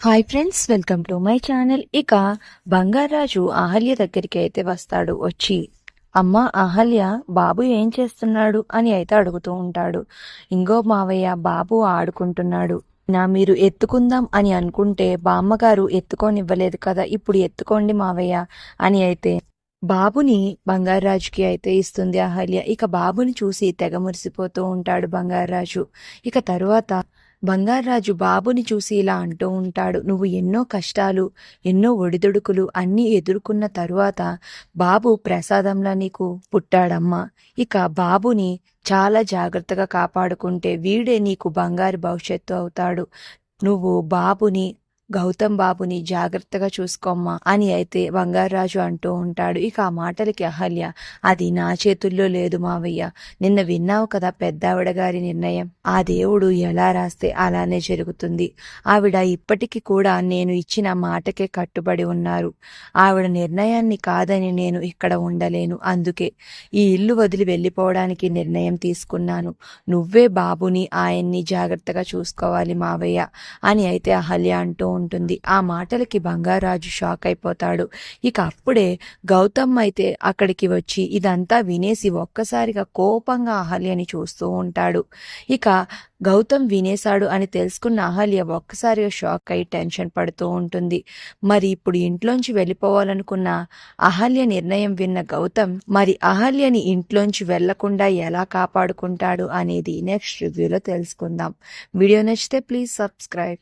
Hi friends, welcome to my channel. ఇక బంగారాజు అహల్య దగ్గరికి అయితే వస్తాడు. వచ్చి అమ్మ అహల్య, బాబు ఏం చేస్తున్నాడు అని అయితే అడుగుతూ ఉంటాడు. ఇంగో మావయ్య, బాబు ఆడుకుంటున్నాడు. మీరు ఎత్తుకుందాం అని అనుకుంటే బామ్మగారు ఎత్తుకోనివ్వలేదు కదా, ఇప్పుడు ఎత్తుకోండి మావయ్య అని అయితే బాబుని బంగారాజుకి అయితే ఇస్తుంది అహల్య. ఇక బాబుని చూసి తెగ మురిసిపోతూ ఉంటాడు బంగారాజు. ఇక తరువాత బంగారాజు బాబుని చూసి ఇలా అంటూ ఉంటాడు, నువ్వు ఎన్నో కష్టాలు, ఎన్నో ఒడిదుడుకులు అన్నీ ఎదుర్కొన్న తరువాత బాబు ప్రసాదంలా నీకు పుట్టాడమ్మా. ఇక బాబుని చాలా జాగ్రత్తగా కాపాడుకుంటే వీడే నీకు బంగారు భవిష్యత్తు అవుతాడు. నువ్వు బాబుని, గౌతమ్ బాబుని జాగ్రత్తగా చూసుకోమ్మా అని అయితే బంగారాజు అంటూ ఉంటాడు. ఇక ఆ మాటలకి అహల్య, అది నా చేతుల్లో లేదు మావయ్య, నిన్న విన్నావు కదా పెద్దావిడ గారి నిర్ణయం, ఆ దేవుడు ఎలా రాస్తే అలానే జరుగుతుంది. ఆవిడ ఇప్పటికీ కూడా నేను ఇచ్చిన మాటకే కట్టుబడి ఉన్నారు. ఆవిడ నిర్ణయాన్ని కాదని నేను ఇక్కడ ఉండలేను. అందుకే ఈ ఇల్లు వదిలి వెళ్ళిపోవడానికి నిర్ణయం తీసుకున్నాను. నువ్వే బాబుని, ఆయన్ని జాగ్రత్తగా చూసుకోవాలి మావయ్య అని అయితే అహల్య అంటూ ఉంటుంది. ఆ మాటలకి బంగారాజు షాక్ అయిపోతాడు. ఇక అప్పుడే గౌతమ్ అయితే అక్కడికి వచ్చి ఇదంతా వినేసి ఒక్కసారిగా కోపంగా అహల్యని చూస్తూ ఉంటాడు. ఇక గౌతమ్ వినేశాడు అని తెలుసుకున్న అహల్య ఒక్కసారిగా షాక్ అయి టెన్షన్ పడుతూ ఉంటుంది. మరి ఇప్పుడు ఇంట్లోంచి వెళ్ళిపోవాలనుకున్న అహల్య నిర్ణయం విన్న గౌతమ్ మరి అహల్యని ఇంట్లోంచి వెళ్లకుండా ఎలా కాపాడుకుంటాడు అనేది నెక్స్ట్ రివ్యూలో తెలుసుకుందాం. వీడియో నచ్చితే ప్లీజ్ సబ్స్క్రైబ్.